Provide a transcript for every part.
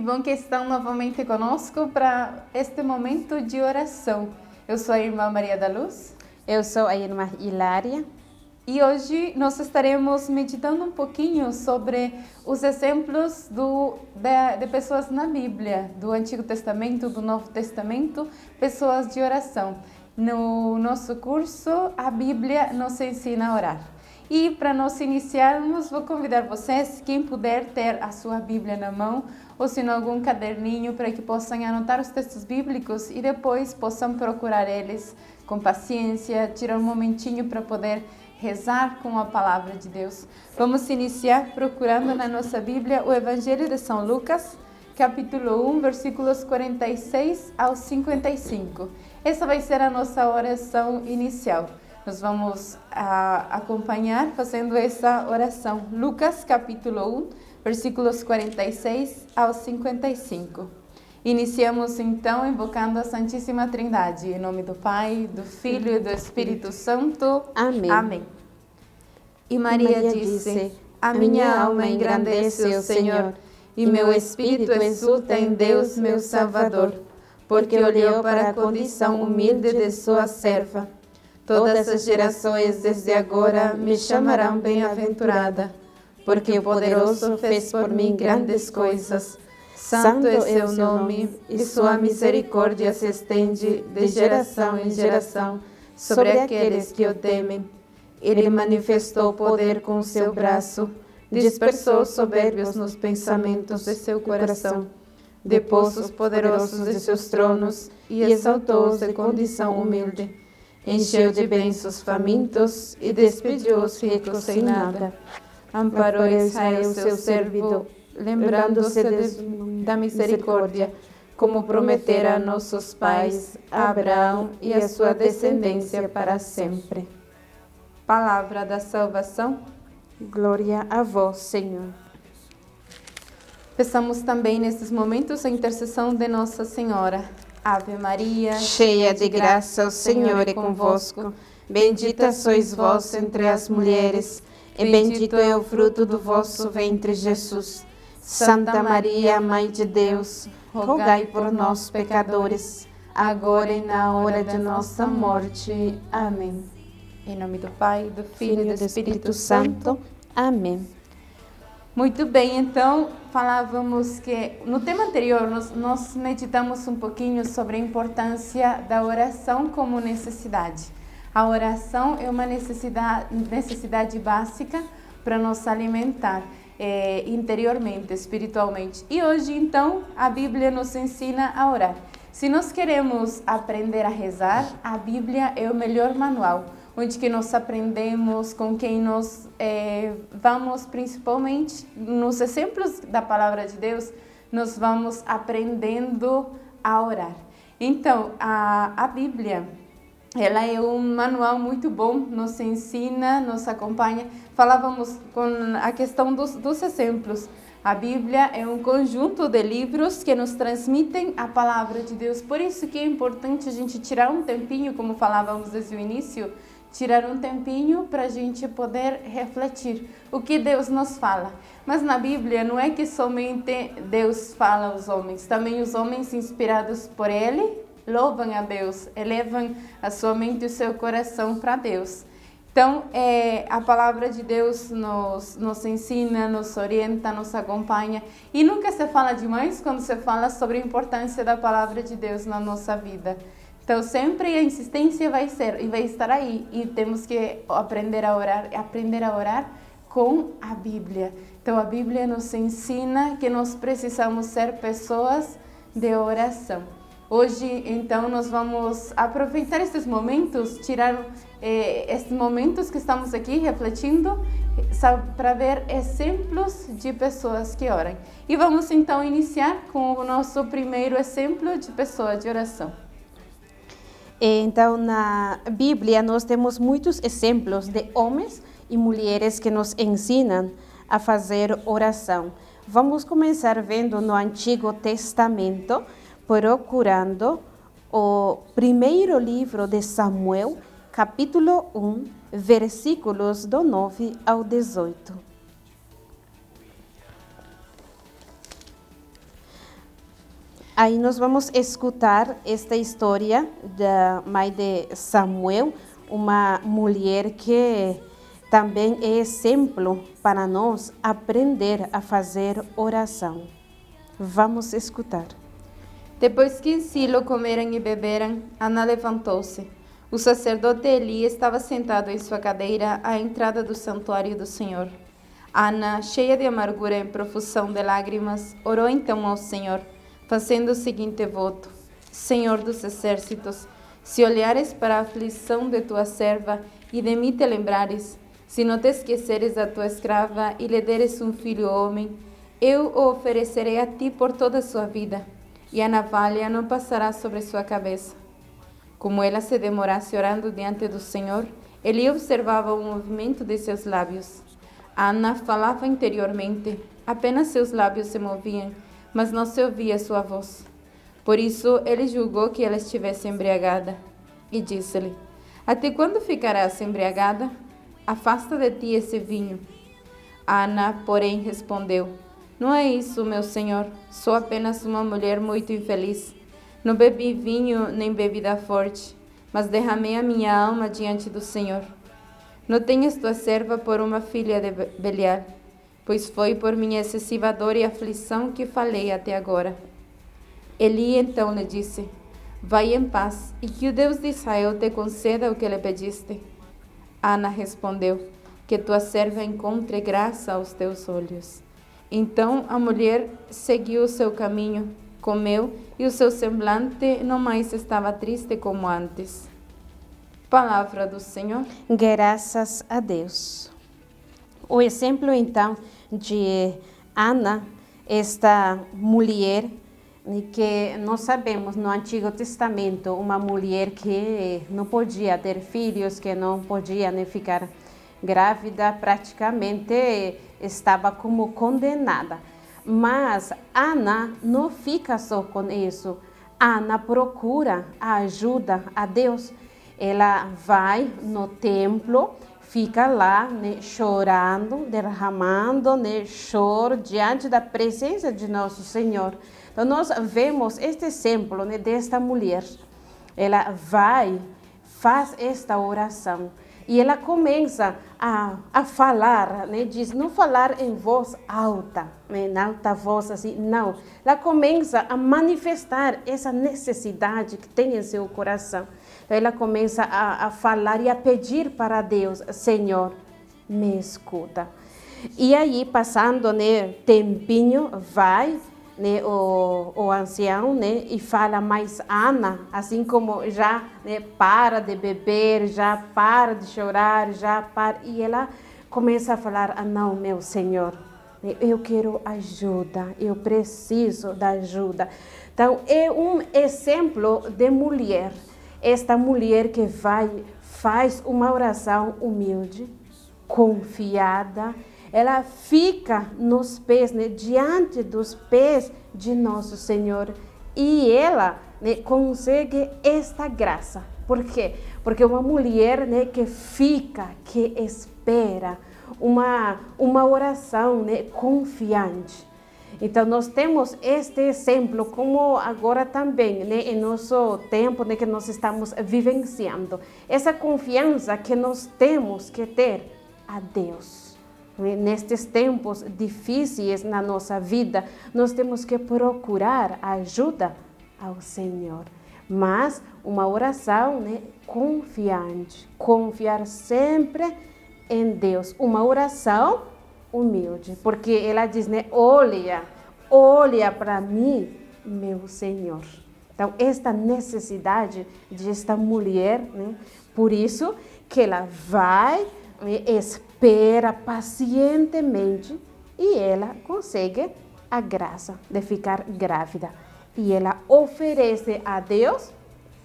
Que bom que estão novamente conosco para este momento de oração. Eu sou a irmã Maria da Luz. Eu sou a irmã Hilária. E hoje nós estaremos meditando um pouquinho sobre os exemplos de pessoas na Bíblia, do Antigo Testamento, do Novo Testamento, pessoas de oração. No nosso curso, a Bíblia nos ensina a orar. E para nós iniciarmos, vou convidar vocês, quem puder ter a sua Bíblia na mão, ou se não algum caderninho, para que possam anotar os textos bíblicos e depois possam procurar eles com paciência, tirar um momentinho para poder rezar com a palavra de Deus. Vamos iniciar procurando na nossa Bíblia o Evangelho de São Lucas, capítulo 1, versículos 46 ao 55. Essa vai ser a nossa oração inicial. Nós vamos acompanhar fazendo essa oração. Lucas, capítulo 1, versículos 46 ao 55. Iniciamos então invocando a Santíssima Trindade, em nome do Pai, do Filho e do Espírito Santo. Amém. Amém. E Maria disse: A minha alma engrandece o Senhor, e meu espírito exulta em Deus, meu Salvador, porque olhou para a condição humilde de sua serva. Todas as gerações desde agora me chamarão bem-aventurada, porque o Poderoso fez por mim grandes coisas. Santo é seu nome, e sua misericórdia se estende de geração em geração sobre aqueles que o temem. Ele manifestou poder com seu braço, dispersou os soberbios nos pensamentos de seu coração, depôs os poderosos de seus tronos e exaltou-os de condição humilde. Encheu de bens os famintos e despediu os ricos sem nada. Amparou Israel, seu servidor, lembrando-se da misericórdia, como prometera a nossos pais, a Abraão e a sua descendência para sempre. Palavra da salvação. Glória a vós, Senhor. Peçamos também nesses momentos a intercessão de Nossa Senhora. Ave Maria, cheia de graça, o Senhor é convosco. Bendita sois vós entre as mulheres, e bendito é o fruto do vosso ventre, Jesus. Santa Maria, Mãe de Deus, rogai por nós, pecadores, agora e na hora de nossa morte. Amém. Em nome do Pai, do Filho e do Espírito Santo. Amém. Muito bem, então falávamos que no tema anterior nós meditamos um pouquinho sobre a importância da oração como necessidade. A oração é uma necessidade básica para nos alimentar interiormente, espiritualmente. E hoje, então, a Bíblia nos ensina a orar. Se nós queremos aprender a rezar, a Bíblia é o melhor manual, onde que nós aprendemos, com quem nós vamos, principalmente nos exemplos da Palavra de Deus, nós vamos aprendendo a orar. Então, a Bíblia, ela é um manual muito bom, nos ensina, nos acompanha. Falávamos com a questão dos exemplos. A Bíblia é um conjunto de livros que nos transmitem a Palavra de Deus. Por isso que é importante a gente tirar um tempinho, como falávamos desde o início, tirar um tempinho para a gente poder refletir o que Deus nos fala. Mas na Bíblia não é que somente Deus fala aos homens, também os homens inspirados por Ele louvam a Deus, elevam a sua mente e o seu coração para Deus. Então, a palavra de Deus nos ensina, nos orienta, nos acompanha. E nunca se fala demais quando se fala sobre a importância da palavra de Deus na nossa vida. Então, sempre a insistência vai estar aí. E temos que aprender a orar com a Bíblia. Então, a Bíblia nos ensina que nós precisamos ser pessoas de oração. Hoje, então, nós vamos aproveitar esses momentos, tirar esses momentos que estamos aqui refletindo, para ver exemplos de pessoas que oram. E vamos, então, iniciar com o nosso primeiro exemplo de pessoa de oração. Então, na Bíblia, nós temos muitos exemplos de homens e mulheres que nos ensinam a fazer oração. Vamos começar vendo no Antigo Testamento, procurando o primeiro livro de Samuel, capítulo 1, versículos do 9 ao 18. Aí nós vamos escutar esta história da mãe de Samuel, uma mulher que também é exemplo para nós aprender a fazer oração. Vamos escutar. Depois que em Silo comeram e beberam, Ana levantou-se. O sacerdote Eli estava sentado em sua cadeira à entrada do santuário do Senhor. Ana, cheia de amargura e profusão de lágrimas, orou então ao Senhor, fazendo o seguinte voto: Senhor dos exércitos, se olhares para a aflição de tua serva e de mim te lembrares, se não te esqueceres da tua escrava e lhe deres um filho homem, eu o oferecerei a ti por toda a sua vida, e a navalha não passará sobre sua cabeça. Como ela se demorasse orando diante do Senhor, ele observava o movimento de seus lábios. Ana falava interiormente, apenas seus lábios se moviam, mas não se ouvia sua voz. Por isso, ele julgou que ela estivesse embriagada, e disse-lhe: Até quando ficarás embriagada? Afasta de ti esse vinho. Ana, porém, respondeu: Não é isso, meu senhor, sou apenas uma mulher muito infeliz. Não bebi vinho nem bebida forte, mas derramei a minha alma diante do Senhor. Não tenhas tua serva por uma filha de Belial, pois foi por minha excessiva dor e aflição que falei até agora. Eli então lhe disse: Vai em paz, e que o Deus de Israel te conceda o que lhe pediste. Ana respondeu: Que tua serva encontre graça aos teus olhos. Então a mulher seguiu o seu caminho, comeu, e o seu semblante não mais estava triste como antes. Palavra do Senhor. Graças a Deus. O exemplo, então, de Ana, esta mulher que nós sabemos no Antigo Testamento, uma mulher que não podia ter filhos, que não podia ficar grávida, praticamente estava como condenada. Mas Ana não fica só com isso. Ana procura a ajuda a Deus. Ela vai no templo, fica lá chorando, derramando choro diante da presença de nosso Senhor. Então nós vemos este exemplo desta mulher. Ela vai, faz esta oração. E ela começa a falar, diz, não falar em voz alta, em alta voz assim, não. Ela começa a manifestar essa necessidade que tem em seu coração. Então ela começa a falar e a pedir para Deus: Senhor, me escuta. E aí, passando tempinho, vai o ancião e fala, mas Ana, assim como já para de beber, já para de chorar, já para, e ela começa a falar: não, meu Senhor, eu quero ajuda, eu preciso da ajuda. Então é um exemplo de mulher, esta mulher que faz uma oração humilde, confiada. Ela fica nos pés, diante dos pés de nosso Senhor, e ela consegue esta graça. Por quê? Porque uma mulher que fica, que espera, uma oração confiante. Então nós temos este exemplo, como agora também, em nosso tempo que nós estamos vivenciando, essa confiança que nós temos que ter a Deus. Nestes tempos difíceis na nossa vida, nós temos que procurar a ajuda ao Senhor. Mas uma oração confiante, confiar sempre em Deus. Uma oração humilde, porque ela diz, olha para mim, meu Senhor. Então, esta necessidade desta mulher, por isso que ela vai, espera pacientemente e ela consegue a graça de ficar grávida. E ela oferece a Deus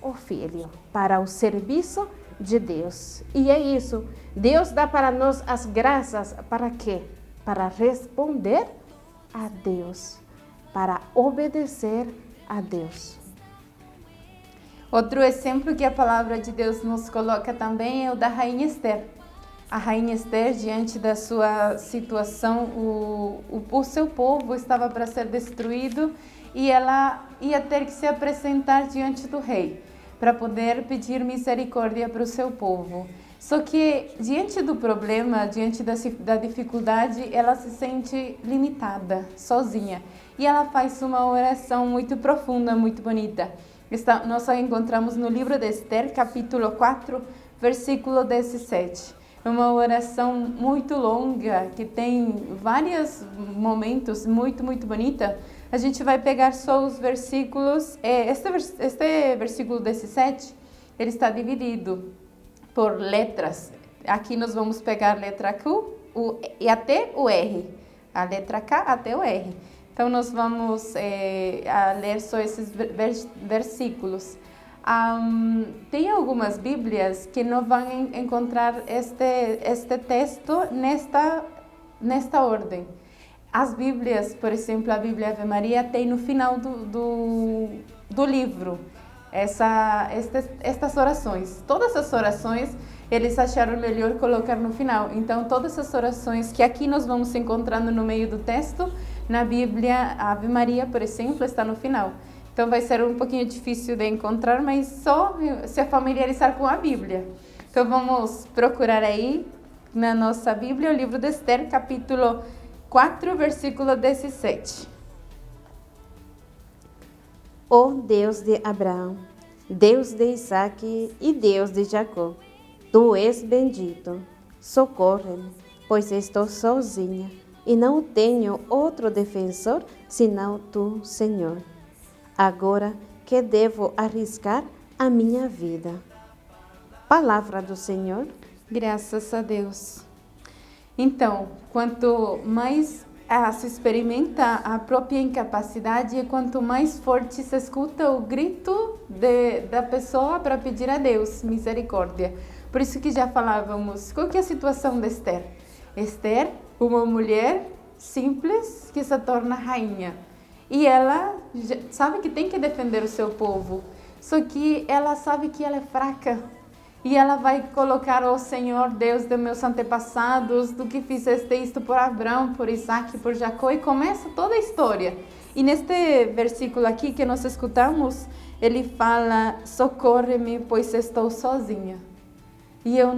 o filho para o serviço de Deus. E é isso. Deus dá para nós as graças para quê? Para responder a Deus, para obedecer a Deus. Outro exemplo que a palavra de Deus nos coloca também é o da rainha Esther. a rainha Esther, diante da sua situação, o seu povo estava para ser destruído e ela ia ter que se apresentar diante do rei para poder pedir misericórdia para o seu povo. Só que diante do problema, diante da dificuldade, ela se sente limitada, sozinha. E ela faz uma oração muito profunda, muito bonita. Nós a encontramos no livro de Esther, capítulo 4, versículo 17. É uma oração muito longa, que tem vários momentos, muito, muito bonita. A gente vai pegar só os versículos. Este versículo 17, ele está dividido por letras. Aqui nós vamos pegar a letra Q e até o R. A letra K até o R. Então, nós vamos a ler só esses versículos. Tem algumas Bíblias que não vão encontrar este texto nesta ordem. As Bíblias, por exemplo, a Bíblia Ave Maria tem no final do livro estas orações. Todas as orações eles acharam melhor colocar no final. Então, todas as orações que aqui nós vamos encontrando no meio do texto, na Bíblia Ave Maria, por exemplo, está no final. Então vai ser um pouquinho difícil de encontrar, mas só se familiarizar com a Bíblia. Então vamos procurar aí na nossa Bíblia o livro de Esther, capítulo 4, versículo 17. Ó Deus de Abraão, Deus de Isaque e Deus de Jacó, Tu és bendito, socorre-me, pois estou sozinha e não tenho outro defensor senão Tu, Senhor. Agora que devo arriscar a minha vida. Palavra do Senhor. Graças a Deus. Então, quanto mais se experimenta a própria incapacidade, quanto mais forte se escuta o grito da pessoa para pedir a Deus misericórdia. Por isso que já falávamos, qual que é a situação de Esther? Esther, uma mulher simples que se torna rainha. E ela sabe que tem que defender o seu povo, só que ela sabe que ela é fraca. E ela vai colocar, ó Senhor, Deus de meus antepassados, do que fizeste isto por Abraão, por Isaac, por Jacó, e começa toda a história. E neste versículo aqui que nós escutamos, ele fala, socorre-me, pois estou sozinha. E eu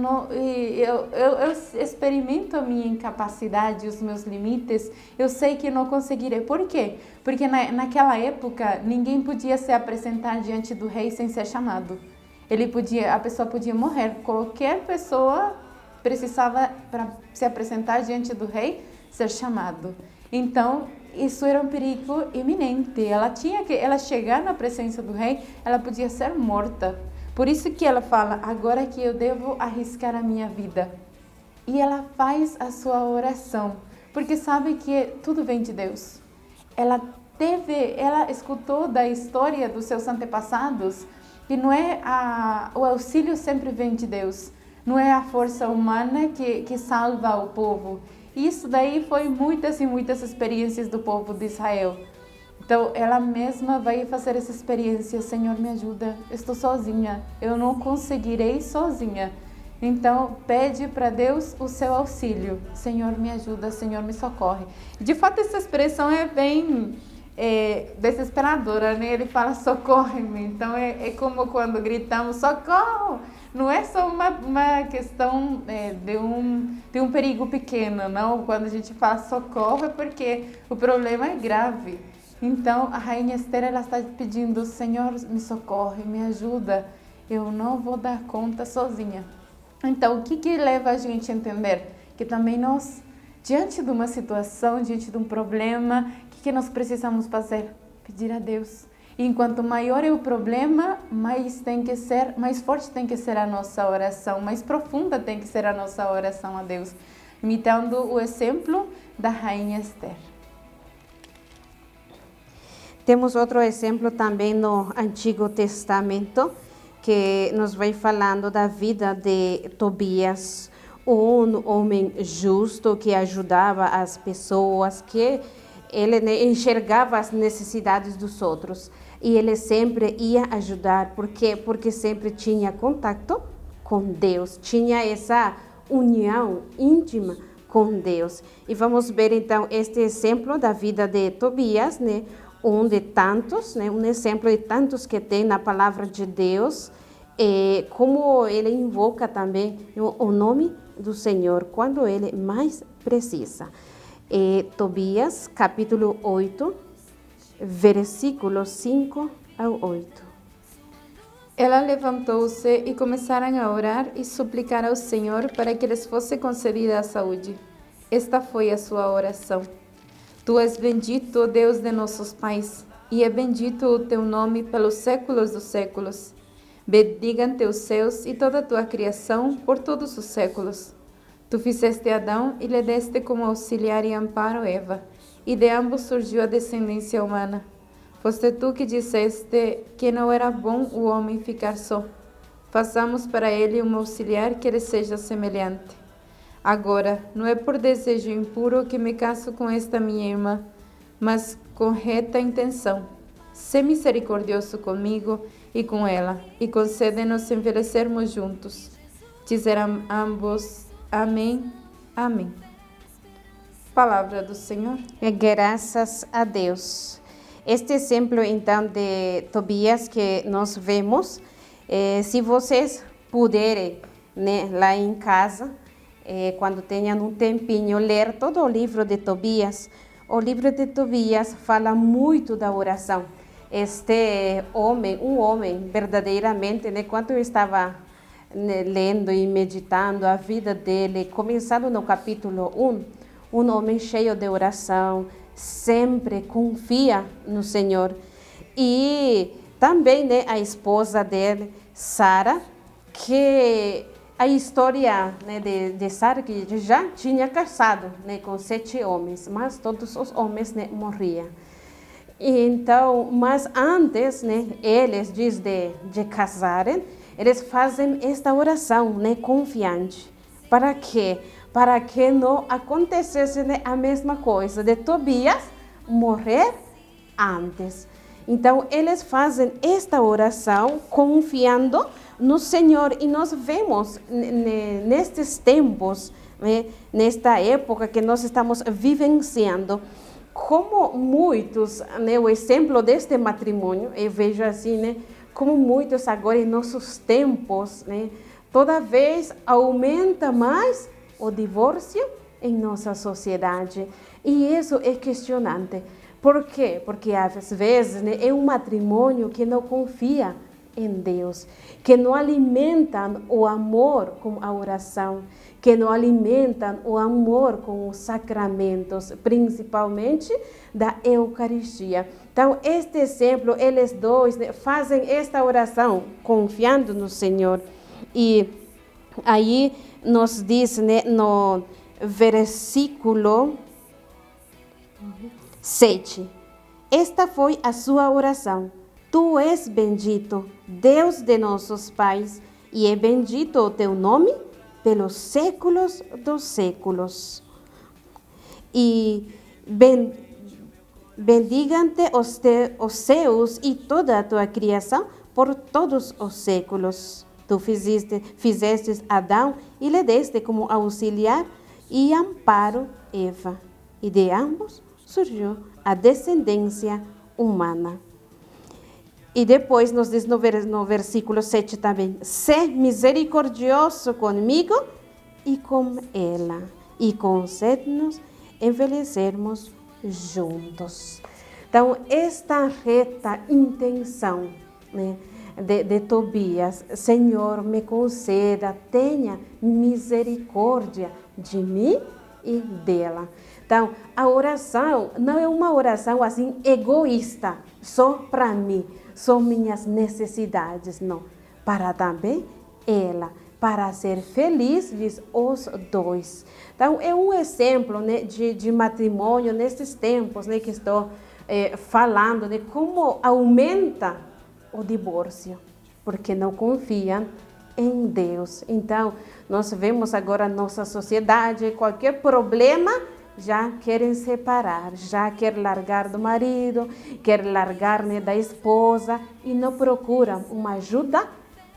experimento a minha incapacidade, os meus limites, eu sei que não conseguirei. Por quê? Porque naquela época, ninguém podia se apresentar diante do rei sem ser chamado. A pessoa podia morrer. Qualquer pessoa precisava, para se apresentar diante do rei, ser chamado. Então, isso era um perigo iminente. Ela chegar na presença do rei, ela podia ser morta. Por isso que ela fala, agora que eu devo arriscar a minha vida. E ela faz a sua oração, porque sabe que tudo vem de Deus. Ela escutou da história dos seus antepassados, que não é o auxílio sempre vem de Deus. Não é a força humana que salva o povo. Isso daí foi muitas e muitas experiências do povo de Israel. Então, ela mesma vai fazer essa experiência. Senhor, me ajuda. Estou sozinha. Eu não conseguirei sozinha. Então, pede para Deus o seu auxílio. Senhor, me ajuda. Senhor, me socorre. De fato, essa expressão é bem desesperadora, né? Ele fala, socorre-me. Então, é como quando gritamos, socorro! Não é só uma questão de um perigo pequeno, não. Quando a gente fala socorro é porque o problema é grave. Então, a rainha Esther, ela está pedindo, Senhor, me socorre, me ajuda, eu não vou dar conta sozinha. Então, o que leva a gente a entender? Que também nós, diante de uma situação, diante de um problema, o que nós precisamos fazer? Pedir a Deus. E enquanto maior é o problema, mais forte tem que ser a nossa oração, mais profunda tem que ser a nossa oração a Deus. Imitando o exemplo da rainha Esther. Temos outro exemplo também no Antigo Testamento, que nos vai falando da vida de Tobias, um homem justo que ajudava as pessoas, que ele enxergava as necessidades dos outros. E ele sempre ia ajudar, por quê? Porque sempre tinha contato com Deus, tinha essa união íntima com Deus. E vamos ver então este exemplo da vida de Tobias, né? Um de tantos, né? Um exemplo de tantos que tem na palavra de Deus, como ele invoca também o nome do Senhor quando ele mais precisa. Tobias, capítulo 8, versículos 5 ao 8. Ela levantou-se e começaram a orar e suplicar ao Senhor para que lhes fosse concedida a saúde. Esta foi a sua oração. Tu és bendito, Deus de nossos pais, e é bendito o teu nome pelos séculos dos séculos. Bendigam-te os céus e toda a tua criação por todos os séculos. Tu fizeste Adão e lhe deste como auxiliar e amparo Eva, e de ambos surgiu a descendência humana. Foste tu que disseste que não era bom o homem ficar só. Façamos para ele um auxiliar que lhe seja semelhante. Agora, não é por desejo impuro que me caso com esta minha irmã, mas com reta intenção. Sê misericordioso comigo e com ela, e concede-nos envelhecermos juntos. Disseram ambos, amém, amém. Palavra do Senhor. Graças a Deus. Este exemplo, então, de Tobias que nós vemos, se vocês puderem, né, lá em casa, quando tenham um tempinho, ler todo o livro de Tobias. O livro de Tobias fala muito da oração. Este homem, um homem verdadeiramente, né, quando eu estava, né, lendo e meditando a vida dele, começando no capítulo 1, um homem cheio de oração, sempre confia no Senhor. E também, né, a esposa dele, Sara, que a história, né, de Sara, que já tinha casado, né, com 7 homens, mas todos os homens, né, morriam. Então, mas antes, né, eles, diz de casarem, eles fazem esta oração, né, confiante. Para quê? Para que não acontecesse, né, a mesma coisa de Tobias morrer antes. Então, eles fazem esta oração confiando no Senhor, e nós vemos nestes tempos, né, nesta época que nós estamos vivenciando, como muitos, né, o exemplo deste matrimônio, eu vejo assim, né, como muitos agora em nossos tempos, né, toda vez aumenta mais o divórcio em nossa sociedade. E isso é questionante. Por quê? Porque às vezes, né, é um matrimônio que não confia em Deus, que não alimentam o amor com a oração, que não alimentam o amor com os sacramentos, principalmente da Eucaristia. Então, este exemplo, eles dois, né, fazem esta oração confiando no Senhor. E aí nos diz, né, no versículo 7, esta foi a sua oração. Tu és bendito, Deus de nossos pais, e é bendito o teu nome pelos séculos dos séculos. E bendigam-te os céus e toda a tua criação por todos os séculos. Tu fizeste Adão e lhe deste como auxiliar e amparo Eva. E de ambos surgiu a descendência humana. E depois nos diz no versículo 7 também, sê misericordioso comigo e com ela, e concede-nos envelhecermos juntos. Então, esta reta intenção, né, de Tobias, Senhor, me conceda, tenha misericórdia de mim e dela. Então, a oração não é uma oração assim egoísta, só para mim, só minhas necessidades, não. Para também ela, para ser feliz, diz os dois. Então, é um exemplo, né, de matrimônio nesses tempos, né, que estou falando, né, como aumenta o divórcio, porque não confiam em Deus. Então, nós vemos agora na nossa sociedade, qualquer problema, já querem separar, já quer largar do marido, quer largar, né, da esposa, e não procuram uma ajuda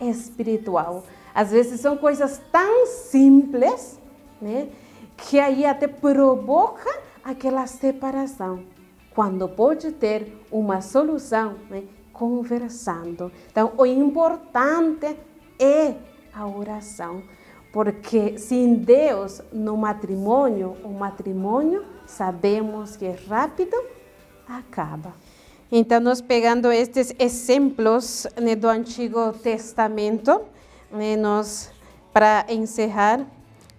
espiritual. Às vezes são coisas tão simples, né, que aí até provoca aquela separação, quando pode ter uma solução, né, conversando. Então, o importante é a oração, porque sem Deus no matrimônio, o matrimônio sabemos que rápido acaba. Então, nós pegando estes exemplos, né, do Antigo Testamento, né, para encerrar,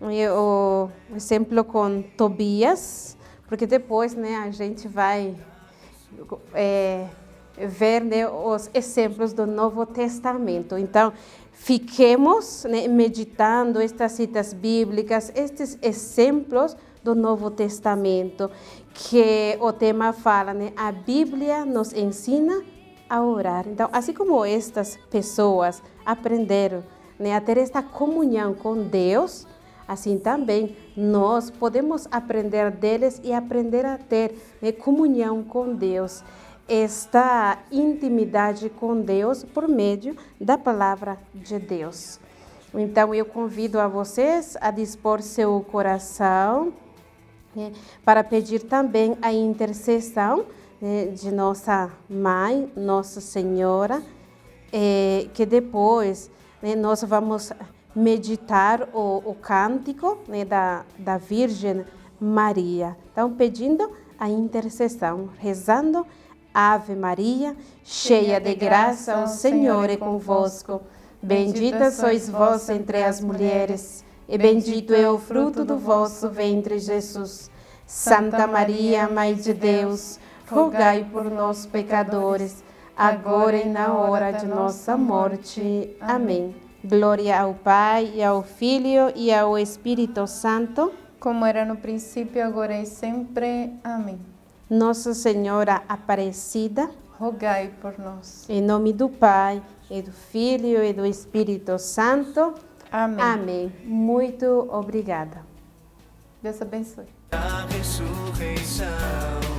né, o exemplo com Tobias, porque depois, né, a gente vai ver, né, os exemplos do Novo Testamento. Então, fiquemos, né, meditando estas citas bíblicas, estes exemplos do Novo Testamento, que o tema fala, né, a Bíblia nos ensina a orar. Então, assim como estas pessoas aprenderam, né, a ter esta comunhão com Deus, assim também nós podemos aprender deles e aprender a ter, né, comunhão com Deus, esta intimidade com Deus por meio da palavra de Deus. Então, eu convido a vocês a dispor seu coração, né, para pedir também a intercessão, né, de nossa Mãe, Nossa Senhora, que depois, né, nós vamos meditar o cântico, né, da Virgem Maria. Então, pedindo a intercessão, rezando: Ave Maria, cheia de graça, o Senhor é convosco. Bendita sois vós entre as mulheres, e bendito é o fruto do vosso ventre, Jesus. Santa Maria, Mãe de Deus, rogai por nós, pecadores, agora e na hora de nossa morte. Amém. Glória ao Pai, e ao Filho, e ao Espírito Santo, como era no princípio, agora e sempre. Amém. Nossa Senhora Aparecida, rogai por nós. Em nome do Pai, e do Filho, e do Espírito Santo. Amém. Amém. Muito obrigada. Deus abençoe. A ressurreição.